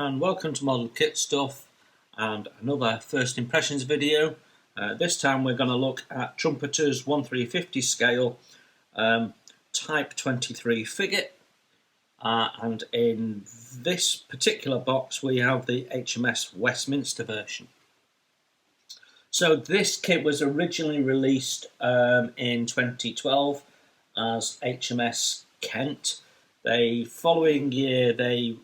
and welcome to Model Kit Stuff and another first impressions video. This time we're going to look at Trumpeter's 1/350 scale Type 23 frigate, and in this particular box we have the HMS Westminster version. So this kit was originally released in 2012 as HMS Kent. The following year they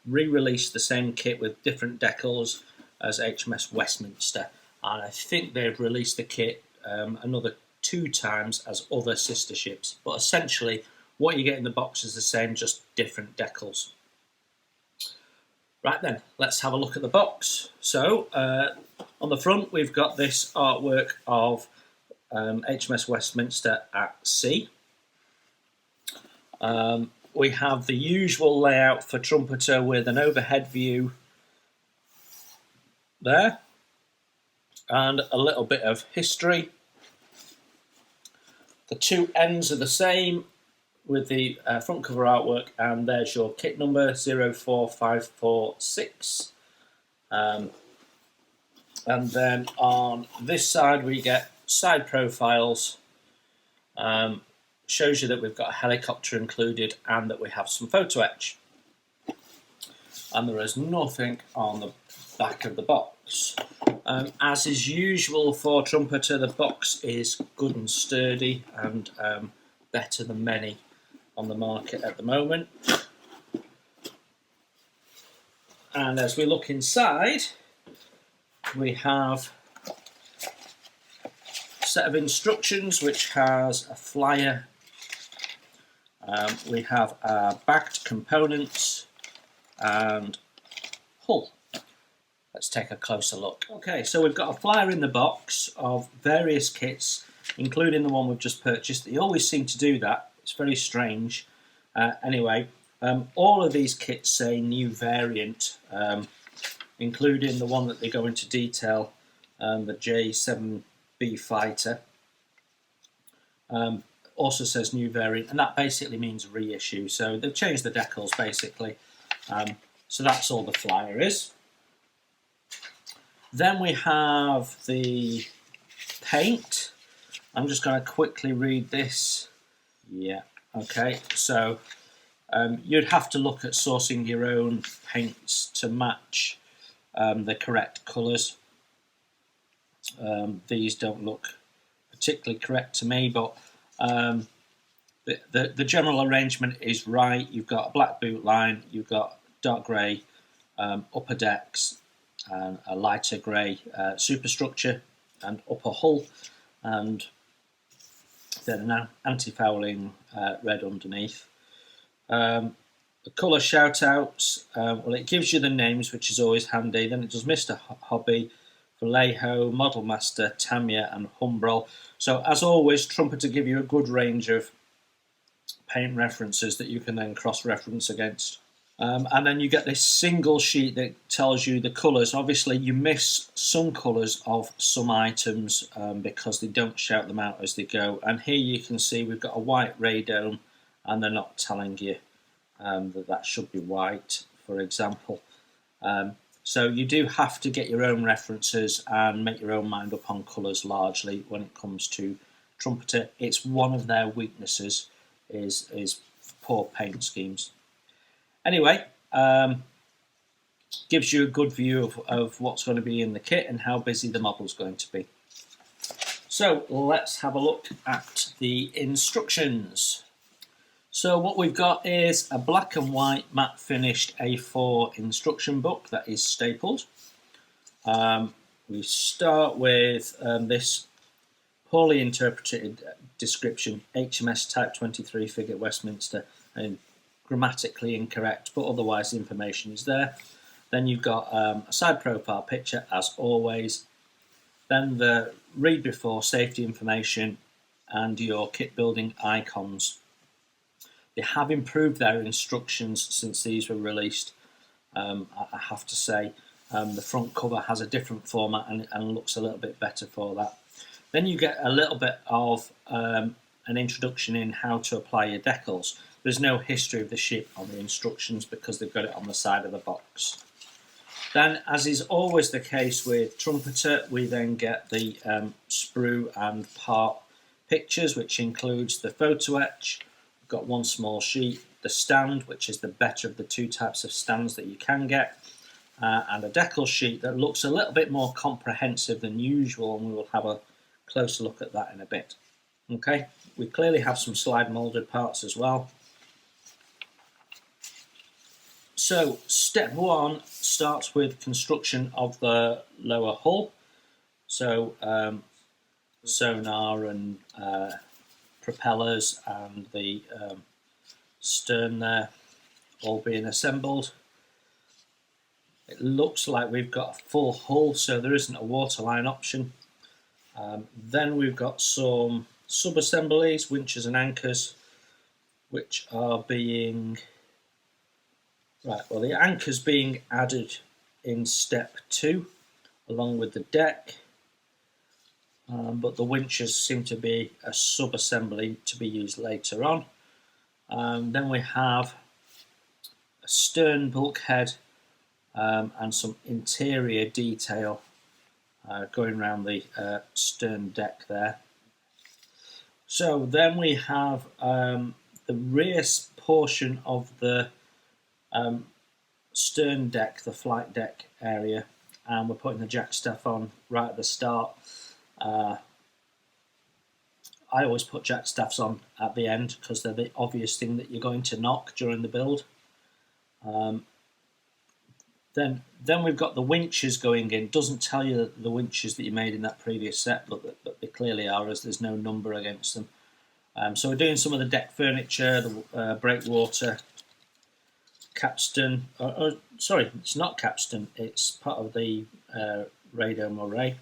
re-released the same kit with different decals as HMS Westminster, and I think they've released the kit another 2 times as other sister ships, but essentially what you get in the box is the same, just different decals. Right then, let's have a look at the box. So on the front we've got this artwork of HMS Westminster at sea. We have the usual layout for Trumpeter with an overhead view there and a little bit of history. The 2 ends are the same with the front cover artwork, and there's your kit number 04546. And then on this side we get side profiles. Shows you that we've got a helicopter included and that we have some photo etch. And there is nothing on the back of the box. As is usual for Trumpeter, the box is good and sturdy and better than many on the market at the moment. And as we look inside, we have a set of instructions which has a flyer. We have bagged components and hull. Let's take a closer look. Okay, so we've got a flyer in the box of various kits, including the one we've just purchased. They always seem to do that. It's very strange. Anyway, all of these kits say new variant, including the one that they go into detail, the J7B fighter. Also says new variant, and that basically means reissue. So they've changed the decals basically. So that's all the flyer is. Then we have the paint. I'm just going to quickly read this. Yeah, okay. So you'd have to look at sourcing your own paints to match the correct colours. These don't look particularly correct to me, but the general arrangement is right. You've got a black boot line, you've got dark grey upper decks, and a lighter grey superstructure and upper hull, and then an anti-fouling red underneath. The colour shout-outs, well, it gives you the names, which is always handy. Then it does Mr. Hobby, Vallejo, Model Master, Tamiya and Humbrol. So as always, Trumpeter give you a good range of paint references that you can then cross-reference against. And then you get this single sheet that tells you the colours. Obviously you miss some colours of some items because they don't shout them out as they go. And here you can see we've got a white radome, and they're not telling you that should be white, for example. So you do have to get your own references and make your own mind up on colours largely when it comes to Trumpeter. It's one of their weaknesses is poor paint schemes. Anyway, gives you a good view of what's going to be in the kit and how busy the model's going to be. So let's have a look at the instructions. So what we've got is a black and white matte finished A4 instruction book that is stapled. We start with this poorly interpreted description, HMS Type 23 frigate Westminster, and grammatically incorrect, but otherwise the information is there. Then you've got a side profile picture as always, then the read before safety information and your kit building icons. They have improved their instructions since these were released, I have to say. The front cover has a different format and looks a little bit better for that. Then you get a little bit of an introduction in how to apply your decals. There's no history of the ship on the instructions because they've got it on the side of the box. Then, as is always the case with Trumpeter, we then get the sprue and part pictures, which includes the photo etch. We've got one small sheet, the stand, which is the better of the two types of stands that you can get, and a Decal sheet that looks a little bit more comprehensive than usual, and we will have a closer look at that in a bit. Okay, we clearly have some slide molded parts as well. So step one starts with construction of the lower hull. So sonar and propellers and the stern there all being assembled. It looks like we've got a full hull, so there isn't a waterline option. Then we've got some sub-assemblies, winches and anchors, which are being... Right, well, the anchor's being added in step 2, along with the deck, but the winches seem to be a sub-assembly to be used later on. Then we have a stern bulkhead and some interior detail going around the stern deck there. So then we have the rear portion of the stern deck, the flight deck area, and we're putting the jackstaff on right at the start. I always put jackstaffs on at the end because they're the obvious thing that you're going to knock during the build. Then we've got the winches going in. Doesn't tell you the winches that you made in that previous set, but they clearly are, as there's no number against them. So we're doing some of the deck furniture, the breakwater, capstan. Sorry, it's not capstan. It's part of the radar moray.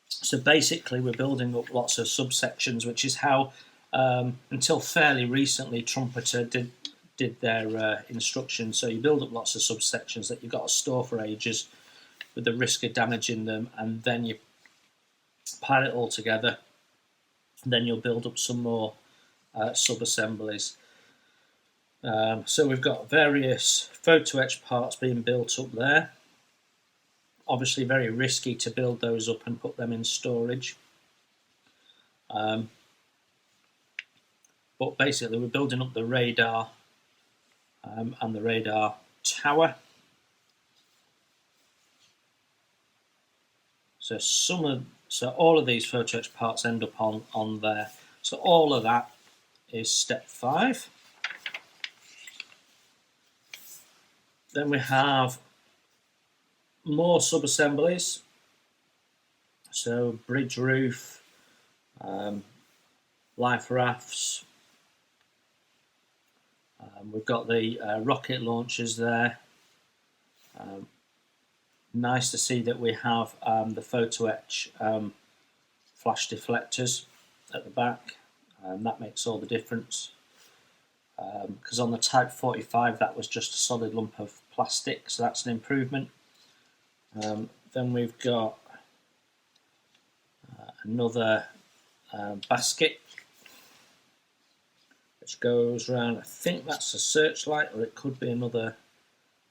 So basically, we're building up lots of subsections, which is how, until fairly recently, Trumpeter did their instructions. So you build up lots of subsections that you've got to store for ages with the risk of damaging them, and then you pile it all together. Then you'll build up some more sub-assemblies. So we've got various photo-etched parts being built up there. Obviously very risky to build those up and put them in storage. But basically we're building up the radar and the radar tower. So all of these photo-etched parts end up on there. So all of that is step 5. Then we have more sub-assemblies. So bridge roof, life rafts. We've got the rocket launchers there. Nice to see that we have the photo etch flash deflectors at the back. That makes all the difference. Because on the Type 45 that was just a solid lump of plastic, so that's an improvement. Then we've got another basket which goes around. I think that's a searchlight, or it could be another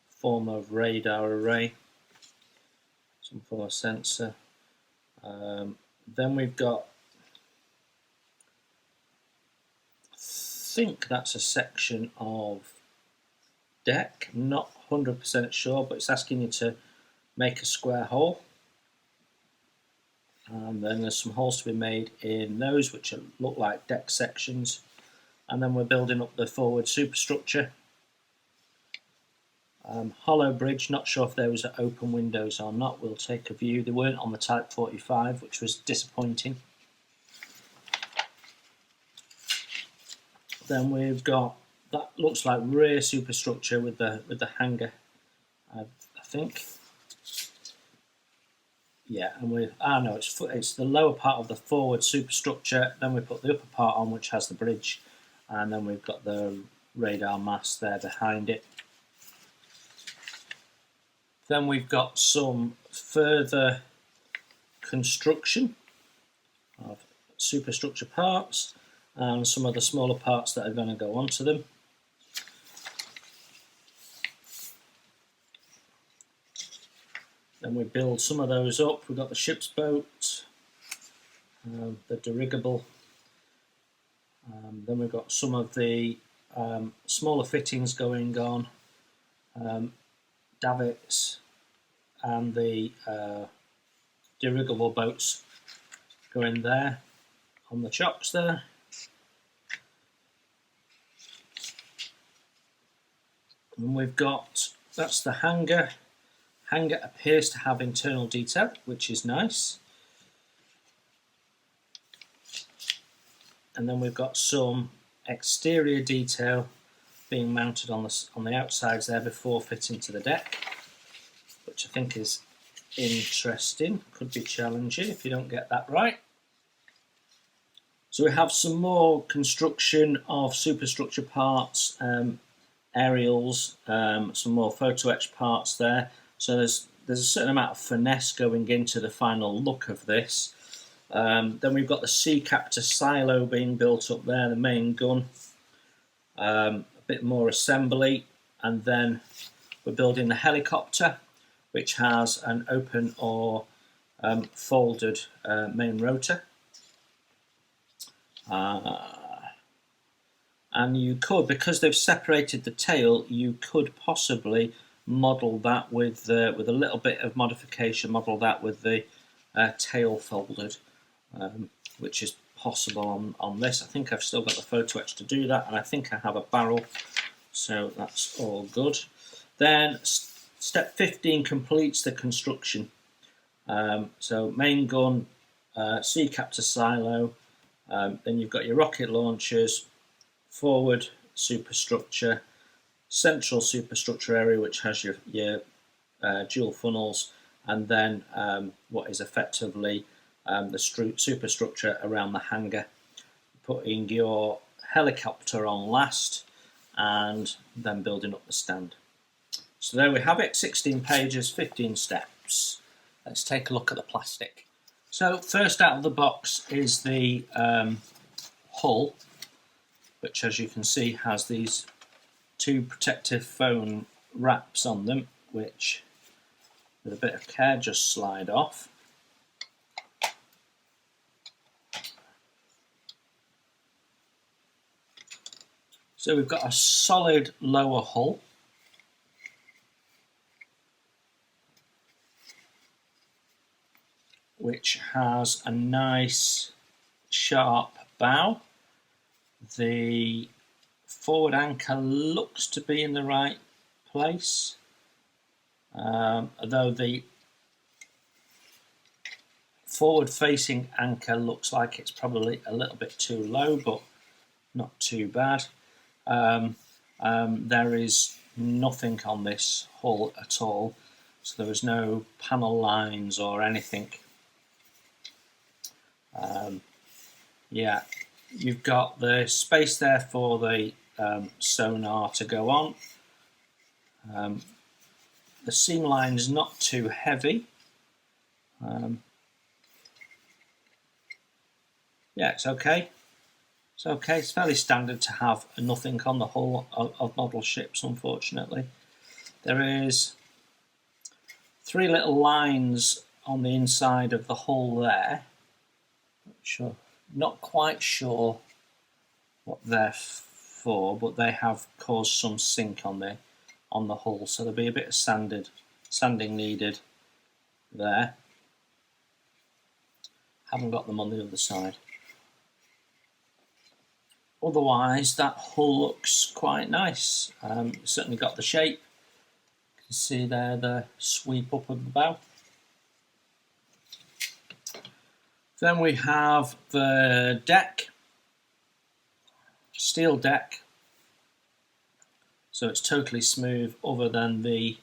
form of radar array, some form of sensor. Then we've got, I think that's a section of deck, not 100% sure, but it's asking you to make a square hole. And then there's some holes to be made in those, which look like deck sections. And then we're building up the forward superstructure. Hollow bridge, not sure if those are open windows or not. We'll take a view. They weren't on the Type 45, which was disappointing. Then we've got, that looks like rear superstructure with the hangar, I think. Yeah, and no, it's the lower part of the forward superstructure. Then we put the upper part on, which has the bridge, and then we've got the radar mast there behind it. Then we've got some further construction of superstructure parts. and some of the smaller parts that are going to go onto them. Then we build some of those up. We've got the ship's boat, the dirigible. Then we've got some of the smaller fittings going on, davits, and the dirigible boats going there on the chocks there. And we've got, that's the hangar. Hangar appears to have internal detail, which is nice. And then we've got some exterior detail being mounted on the outsides there before fitting to the deck, which I think is interesting. Could be challenging if you don't get that right. So we have some more construction of superstructure parts, aerials, some more photo-etched parts there. So there's a certain amount of finesse going into the final look of this. Then we've got the sea captor silo being built up there, the main gun, a bit more assembly, and then we're building the helicopter, which has an open or folded main rotor. And you could, because they've separated the tail, you could possibly model that with a little bit of modification, model that with the tail folded, which is possible on this. I think I've still got the photo etch to do that, and I think I have a barrel, so that's all good. Then step 15 completes the construction. So main gun, sea captor silo, then you've got your rocket launchers, forward superstructure, central superstructure area which has your dual funnels, and then what is effectively the superstructure around the hangar, putting your helicopter on last and then building up the stand. So there we have it, 16 pages, 15 steps. Let's take a look at the plastic. So first out of the box is the hull, which as you can see has these two protective foam wraps on them, which with a bit of care just slide off. So we've got a solid lower hull, which has a nice sharp bow. The forward anchor looks to be in the right place, although the forward facing anchor looks like it's probably a little bit too low, but not too bad. There is nothing on this hull at all, so there is no panel lines or anything. Yeah, you've got the space there for the sonar to go on. The seam line is not too heavy. Yeah, it's okay. It's okay. It's fairly standard to have nothing on the hull of model ships, unfortunately. There is 3 little lines on the inside of the hull there. Not quite sure what they're for, but they have caused some sink on the hull, so there'll be a bit of sanding needed there. Haven't got them on the other side. Otherwise, that hull looks quite nice. Certainly got the shape. You can see there the sweep up of the bow. Then we have the deck, steel deck, so it's totally smooth other than the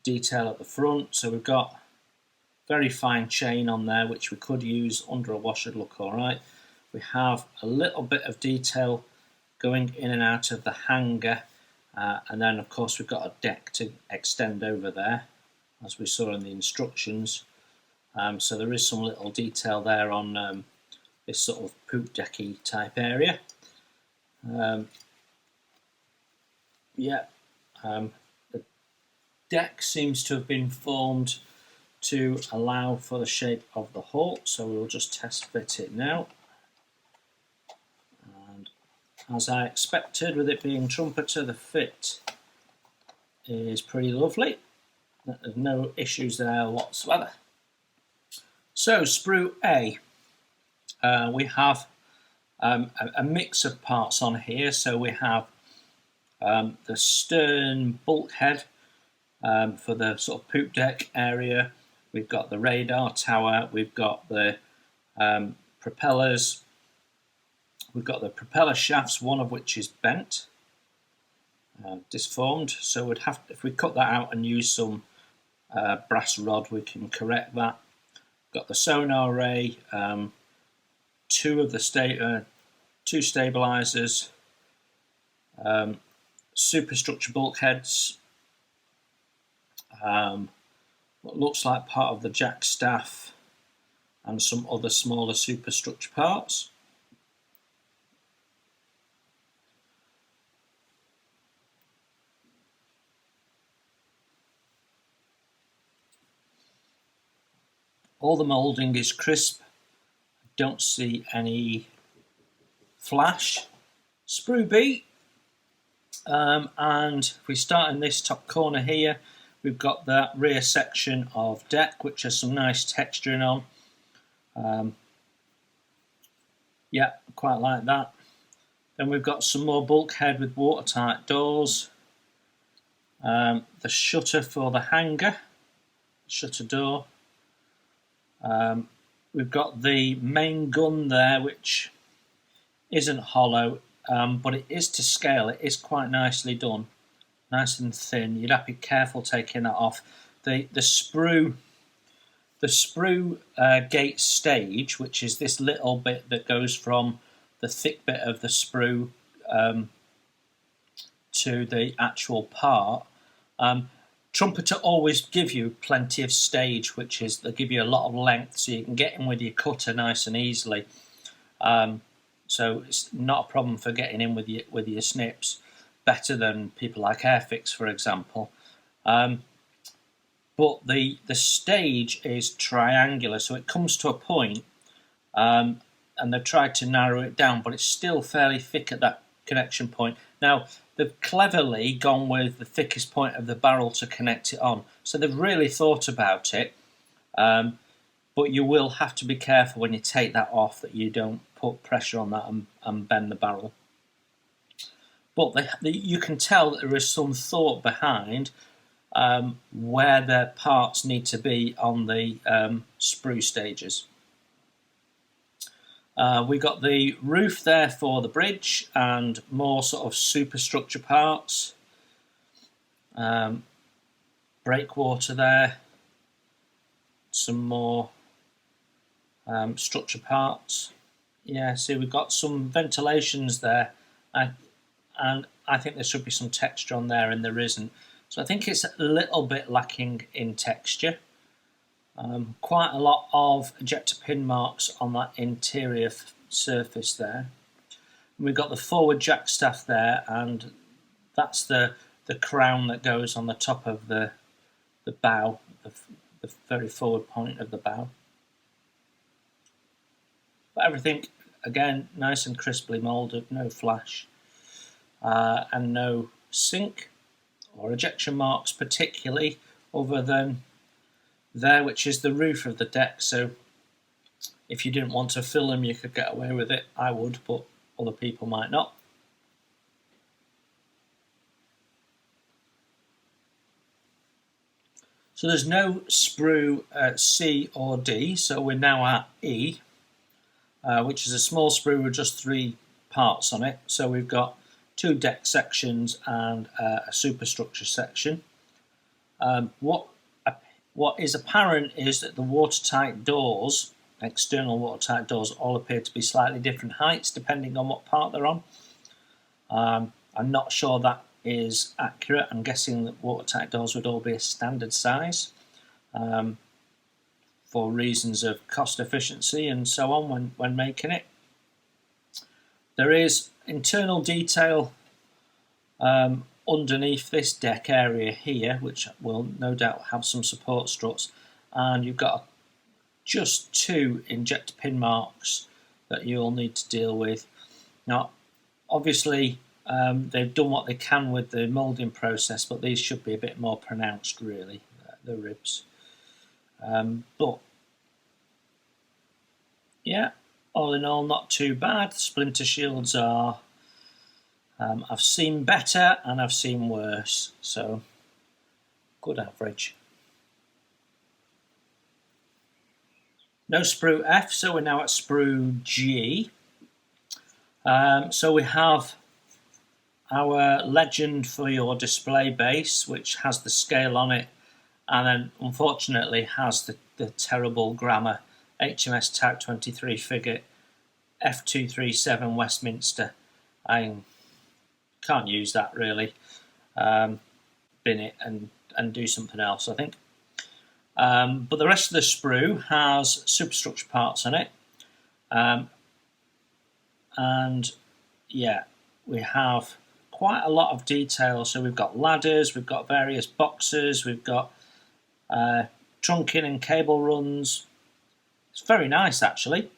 detail at the front. So we've got very fine chain on there, which we could use under a wash, would look alright. We have a little bit of detail going in and out of the hangar, and then of course we've got a deck to extend over there, as we saw in the instructions. So there is some little detail there on this sort of poop decky type area. The deck seems to have been formed to allow for the shape of the hull, so we'll just test fit it now. And as I expected, with it being Trumpeter, the fit is pretty lovely. There's no issues there whatsoever. So sprue A, we have a mix of parts on here. So we have the stern bulkhead for the sort of poop deck area. We've got the radar tower. We've got the propellers. We've got the propeller shafts, one of which is bent, disformed. So we'd have, if we cut that out and use some brass rod, we can correct that. Got the sonar array, two stabilizers, superstructure bulkheads, what looks like part of the jack staff, and some other smaller superstructure parts. All the moulding is crisp. Don't see any flash. Sprue B, and if we start in this top corner here, we've got that rear section of deck, which has some nice texturing on. Yeah, quite like that. Then we've got some more bulkhead with watertight doors. The shutter for the hangar, shutter door. We've got the main gun there, which isn't hollow, but it is to scale. It is quite nicely done, nice and thin. You'd have to be careful taking that off. The sprue gate stage, which is this little bit that goes from the thick bit of the sprue to the actual part. Trumpeter always give you plenty of stage, which is they give you a lot of length, so you can get in with your cutter nice and easily. So it's not a problem for getting in with your snips, better than people like Airfix, for example. But the stage is triangular, so it comes to a point, and they've tried to narrow it down, but it's still fairly thick at that connection point. Now, they've cleverly gone with the thickest point of the barrel to connect it on. So they've really thought about it, but you will have to be careful when you take that off that you don't put pressure on that and bend the barrel. But you can tell that there is some thought behind where their parts need to be on the sprue stages. We got the roof there for the bridge and more sort of superstructure parts. Breakwater there. Some more structure parts. Yeah, see, we've got some ventilations there, and I think there should be some texture on there, and there isn't. So I think it's a little bit lacking in texture. Quite a lot of ejector pin marks on that interior surface there. And we've got the forward jack staff there, and that's the crown that goes on the top of the bow, the very forward point of the bow. But everything, again, nice and crisply moulded, no flash, and no sink or ejection marks particularly, other than there, which is the roof of the deck. So if you didn't want to fill them, you could get away with it. I would, but other people might not. So there's no sprue C or D, so we're now at E, which is a small sprue with just 3 parts on it. So we've got 2 deck sections and a superstructure section. What is apparent is that the watertight doors, external watertight doors, all appear to be slightly different heights depending on what part they're on. I'm not sure that is accurate. I'm guessing that watertight doors would all be a standard size. for reasons of cost efficiency and so on when making it. There is internal detail underneath this deck area here, which will no doubt have some support struts, and you've got just 2 injector pin marks that you'll need to deal with. Now, obviously, they've done what they can with the moulding process, but these should be a bit more pronounced, really, the ribs. But yeah, all in all, not too bad. Splinter shields are, I've seen better and I've seen worse, so good average. No sprue F, so we're now at sprue G. So we have our legend for your display base, which has the scale on it, and then unfortunately has the terrible grammar HMS Type 23 Frigate F237 Westminster. I can't use that really. Bin it and do something else, I think. But the rest of the sprue has superstructure parts on it. And yeah, we have quite a lot of detail. So we've got ladders, we've got various boxes, we've got trunking and cable runs. It's very nice, actually.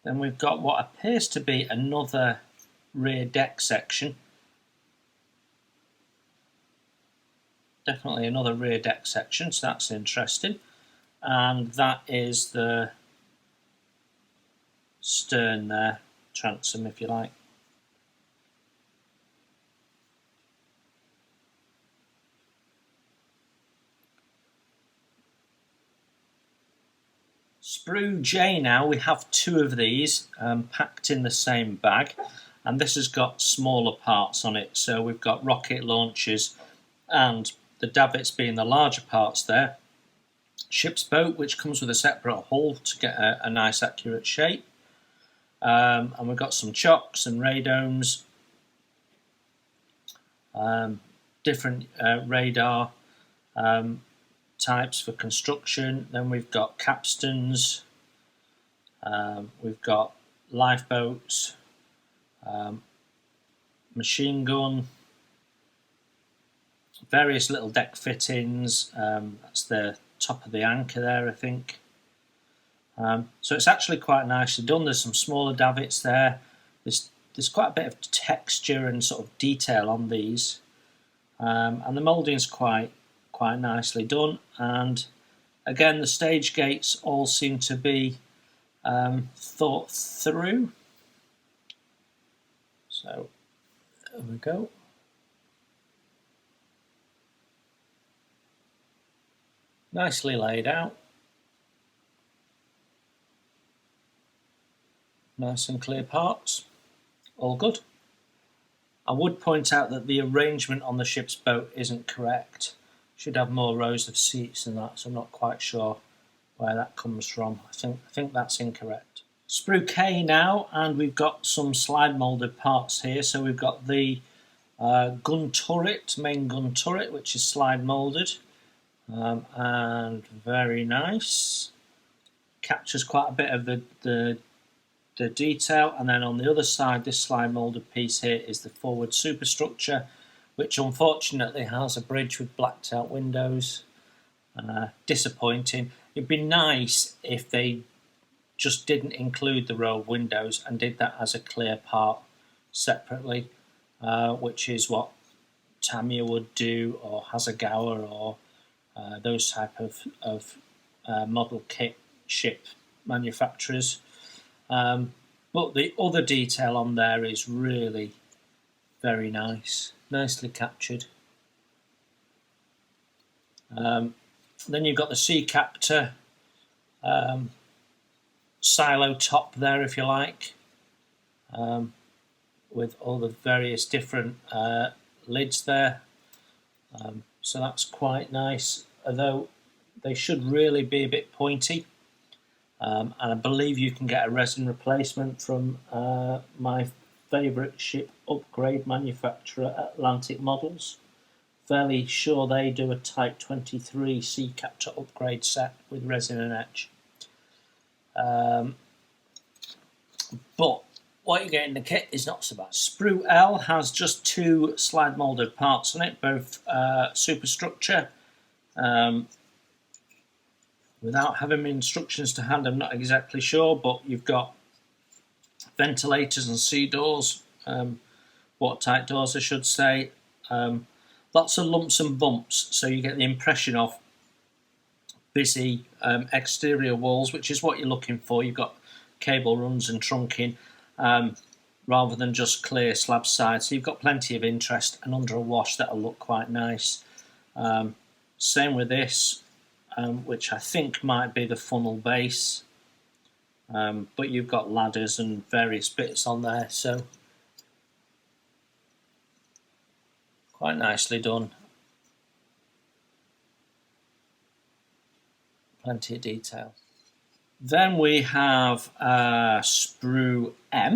Then we've got what appears to be another rear deck section. Definitely another rear deck section, so that's interesting. And that is the stern there, transom if you like. Sprue J now, we have 2 of these packed in the same bag, and this has got smaller parts on it. So we've got rocket launchers and the davits being the larger parts there. Ship's boat, which comes with a separate hull to get a nice accurate shape. And we've got some chocks and radomes, different radar types for construction. Then we've got capstans, we've got lifeboats, machine gun, various little deck fittings. That's the top of the anchor there, I think. So it's actually quite nicely done. There's some smaller davits there. There's quite a bit of texture and sort of detail on these, and the moulding's quite nicely done. And again, the stage gates all seem to be thought through. So there we go. Nicely laid out. Nice and clear parts. All good. I would point out that the arrangement on the ship's boat isn't correct. Should have more rows of seats than that, so I'm not quite sure where that comes from. I think that's incorrect. Sprue K now, and we've got some slide moulded parts here. So we've got the gun turret, main gun turret, which is slide moulded, and very nice. Captures quite a bit of the detail. And then on the other side, this slide moulded piece here is the forward superstructure, which unfortunately has a bridge with blacked out windows. Disappointing. It'd be nice if they just didn't include the row of windows and did that as a clear part separately, which is what Tamiya would do, or Hasegawa, or those type of model kit ship manufacturers. But the other detail on there is really very nice, nicely captured. Then you've got the sea captor silo top there, if you like, with all the various different lids there. So that's quite nice, although they should really be a bit pointy. And I believe you can get a resin replacement from my favourite ship upgrade manufacturer, Atlantic Models, fairly sure they do a Type 23 sea capture upgrade set with resin and etch. But what you get in the kit is not so bad. Sprue L has just 2 slide moulded parts on it, both superstructure. Without having the instructions to hand, I'm not exactly sure, but you've got ventilators and sea doors, watertight doors I should say, lots of lumps and bumps, so you get the impression of busy exterior walls, which is what you're looking for. You've got cable runs and trunking rather than just clear slab sides, so you've got plenty of interest, and under a wash that'll look quite nice. Same with this, which I think might be the funnel base, but you've got ladders and various bits on there, so quite nicely done. Plenty of detail. Then we have Sprue M,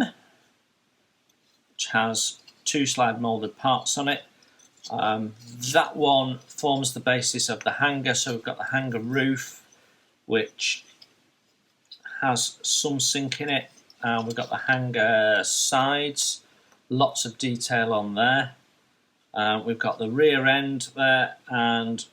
which has 2 slide moulded parts on it. That one forms the basis of the hangar, so we've got the hangar roof, which has some sink in it, and we've got the hangar sides, lots of detail on there. We've got the rear end there and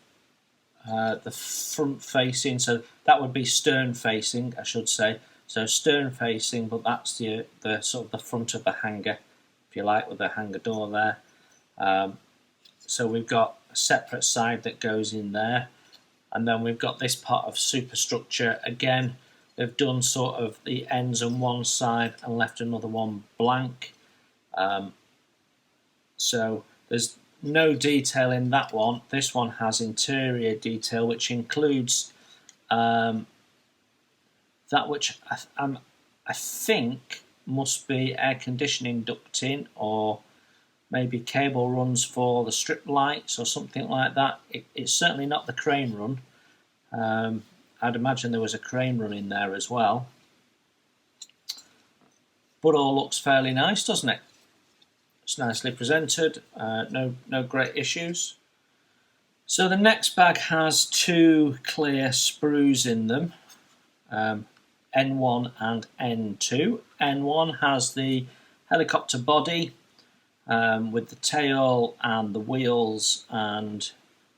the front facing, so that would be stern facing, I should say. So stern facing, but that's the sort of the front of the hangar, if you like, with the hangar door there. So we've got a separate side that goes in there, and then we've got this part of superstructure. Again, they've done sort of the ends on one side and left another one blank. So there's no detail in that one. This one has interior detail, which includes that which I think must be air conditioning ducting, or maybe cable runs for the strip lights or something like that. It's certainly not the crane run. I'd imagine there was a crane run in there as well. But all looks fairly nice, doesn't it? It's nicely presented, no great issues. So the next bag has 2 clear sprues in them, N1 and N2. N1 has the helicopter body with the tail and the wheels and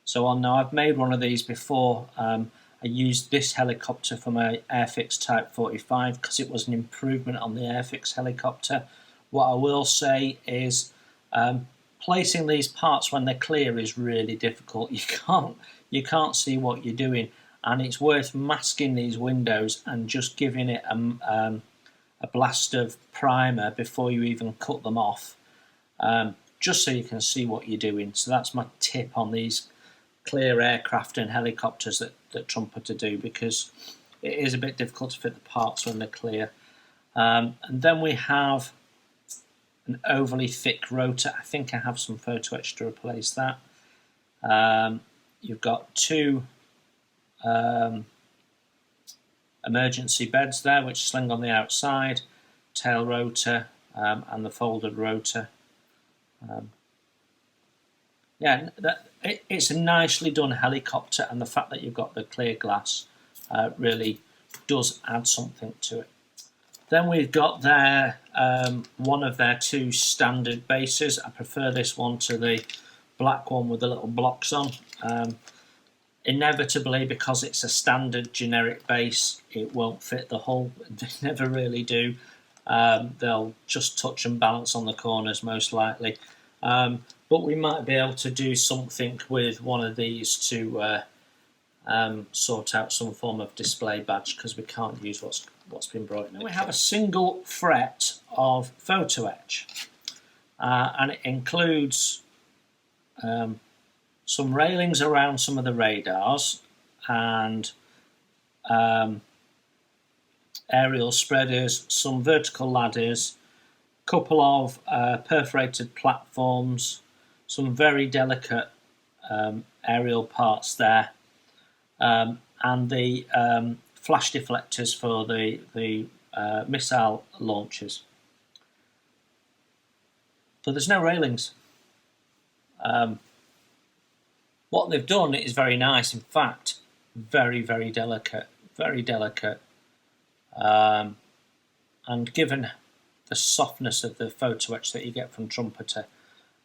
so on. Now I've made one of these before. I used this helicopter for my Airfix Type 45 because it was an improvement on the Airfix helicopter. What I will say is placing these parts when they're clear is really difficult. You can't see what you're doing, and it's worth masking these windows and just giving it a blast of primer before you even cut them off, just so you can see what you're doing. So that's my tip on these clear aircraft and helicopters that Trumpeter do, because it is a bit difficult to fit the parts when they're clear. And then we have an overly thick rotor. I think I have some Photo-etched to replace that. You've got 2 emergency beds there, which sling on the outside, tail rotor and the folded rotor. Yeah, it's a nicely done helicopter, and the fact that you've got the clear glass really does add something to it. Then we've got their one of their 2 standard bases. I prefer this one to the black one with the little blocks on. Inevitably, because it's a standard generic base, it won't fit the hull. They never really do. They'll just touch and balance on the corners most likely. But we might be able to do something with one of these to sort out some form of display badge, because we can't use what's been brought in. We have a single fret of Photo-etch, and it includes some railings around some of the radars and aerial spreaders, some vertical ladders, a couple of perforated platforms, some very delicate aerial parts there, and the flash deflectors for the missile launchers. But there's no railings. What they've done is very nice. In fact, very, very delicate, very delicate. And given the softness of the photo etch that you get from Trumpeter,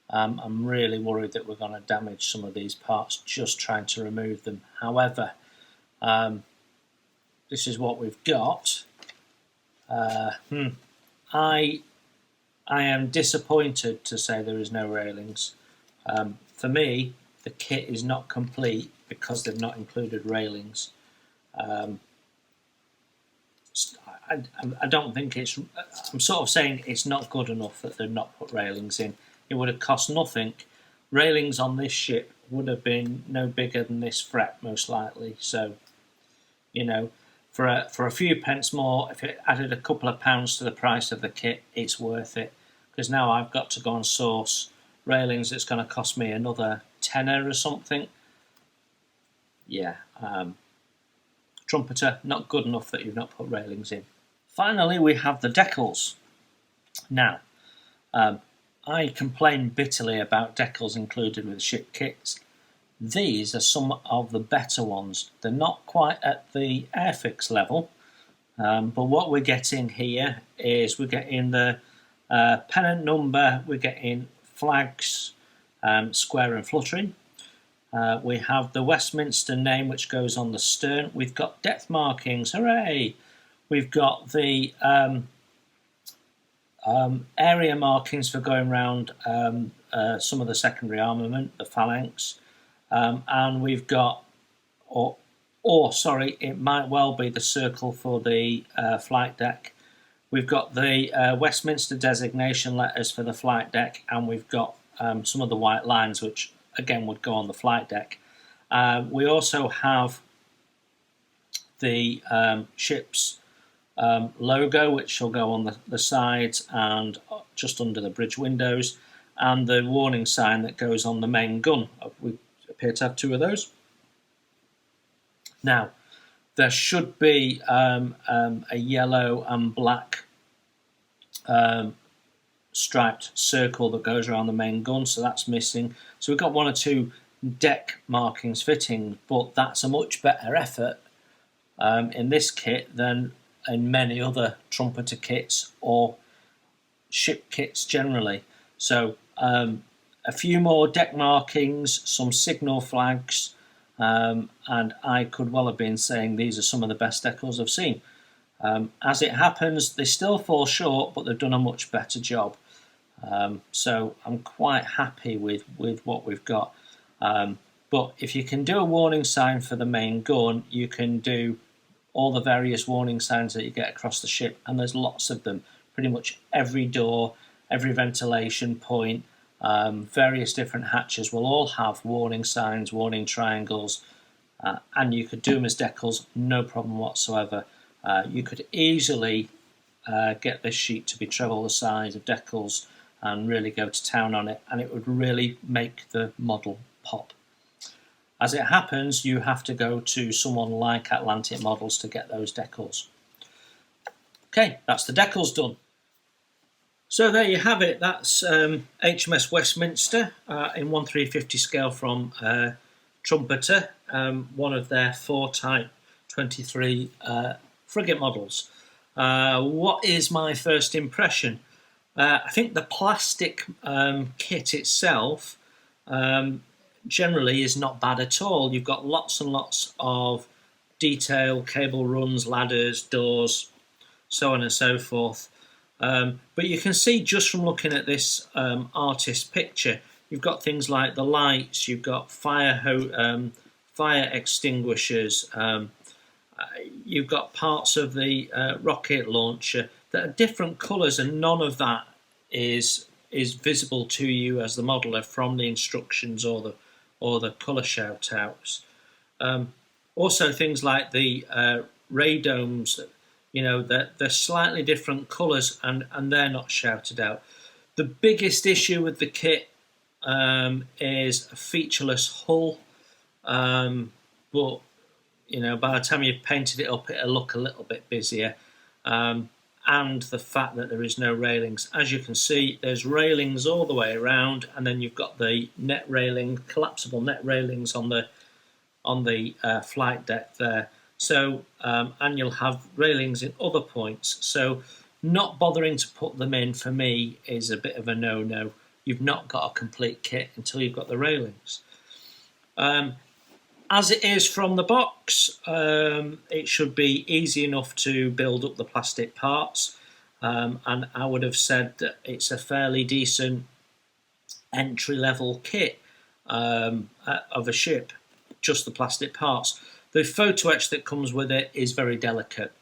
I'm really worried that we're going to damage some of these parts just trying to remove them. However, this is what we've got. I am disappointed to say there is no railings. For me, the kit is not complete because they've not included railings. I don't think it's. I'm sort of saying it's not good enough that they've not put railings in. It would have cost nothing. Railings on this ship would have been no bigger than this fret, most likely. So, you know, for a few pence more, if it added a couple of pounds to the price of the kit, it's worth it. Because now I've got to go and source railings. It's going to cost me another tenner or something. Yeah. Trumpeter, not good enough that you've not put railings in. Finally, we have the decals. Now, I complain bitterly about decals included with ship kits. These are some of the better ones. They're not quite at the Airfix level, but what we're getting here is we're getting the pennant number, we're getting flags, square and fluttering. We have the Westminster name which goes on the stern. We've got depth markings, hooray! We've got the area markings for going around some of the secondary armament, the phalanx, and we've got, sorry, it might well be the circle for the flight deck. We've got the Westminster designation letters for the flight deck, and we've got some of the white lines which again would go on the flight deck. We also have the ship's logo, which will go on the sides and just under the bridge windows, and the warning sign that goes on the main gun. We appear to have two of those. Now, there should be a yellow and black striped circle that goes around the main gun, so that's missing. So we've got one or two deck markings fitting, but that's a much better effort in this kit than in many other Trumpeter kits or ship kits generally. So a few more deck markings, some signal flags, and I could well have been saying these are some of the best decals I've seen. As it happens, they still fall short, but they've done a much better job. So I'm quite happy with what we've got. But if you can do a warning sign for the main gun, you can do all the various warning signs that you get across the ship, and there's lots of them. Pretty much every door, every ventilation point, various different hatches will all have warning signs, warning triangles, and you could do them as decals, no problem whatsoever. You could easily get this sheet to be treble the size of decals and really go to town on it, and it would really make the model pop. As it happens, you have to go to someone like Atlantic Models to get those decals. Okay, that's the decals done. So there you have it. That's HMS Westminster in 1/350 scale from Trumpeter, one of their 4 Type 23 frigate models. What is my first impression? I think the plastic kit itself generally is not bad at all. You've got lots and lots of detail, cable runs, ladders, doors, so on and so forth. But you can see just from looking at this artist picture, you've got things like the lights, you've got fire extinguishers, you've got parts of the rocket launcher that are different colours, and none of that is visible to you as the modeller from the instructions or the colour shout outs. Also things like the radomes, you know, they're slightly different colours and they're not shouted out. The biggest issue with the kit is a featureless hull, but you know, by the time you've painted it up, it'll look a little bit busier. And and the fact that there is no railings. As you can see, there's railings all the way around, and then you've got the net railing, collapsible net railings on the flight deck there. So and you'll have railings in other points. So not bothering to put them in for me is a bit of a no-no. You've not got a complete kit until you've got the railings. As it is from the box, it should be easy enough to build up the plastic parts, and I would have said that it's a fairly decent entry-level kit of a ship, just the plastic parts. The photo etch that comes with it is very delicate,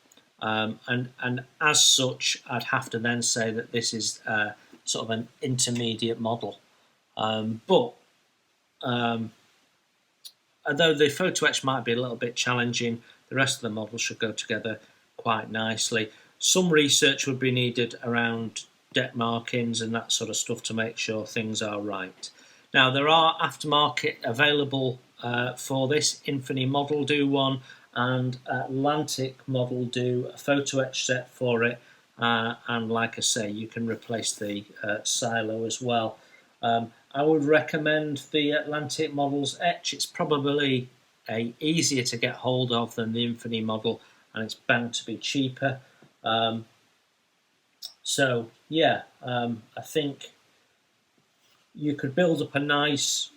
and as such, I'd have to then say that this is sort of an intermediate model, but although the photo etch might be a little bit challenging, the rest of the model should go together quite nicely. Some research would be needed around deck markings and that sort of stuff to make sure things are right. Now, there are aftermarket available for this. Infinity Model do one, and Atlantic Model do a photo etch set for it. And like I say, you can replace the silo as well. I would recommend the Atlantic Model's etch. It's probably easier to get hold of than the Infinity Model, and it's bound to be cheaper. So yeah, I think you could build up a nice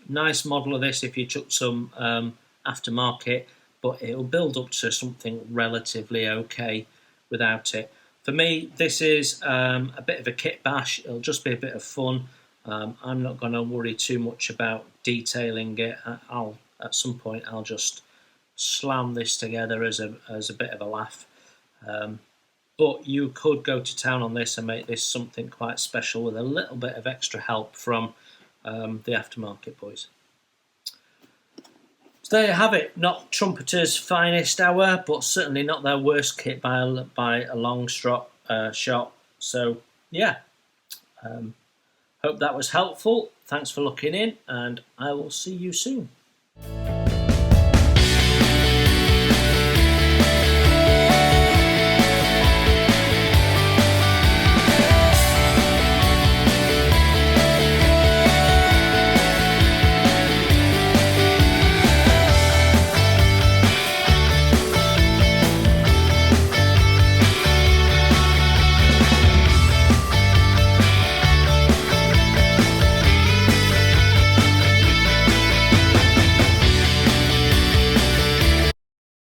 model of this if you took some aftermarket, but it'll build up to something relatively okay without it. For me, this is a bit of a kit bash. It'll just be a bit of fun. I'm not going to worry too much about detailing it. At some point I'll just slam this together as a bit of a laugh. But you could go to town on this and make this something quite special with a little bit of extra help from the aftermarket boys. So there you have it. Not Trumpeter's finest hour, but certainly not their worst kit by a long shot. So yeah. Hope that was helpful. Thanks for looking in, and I will see you soon.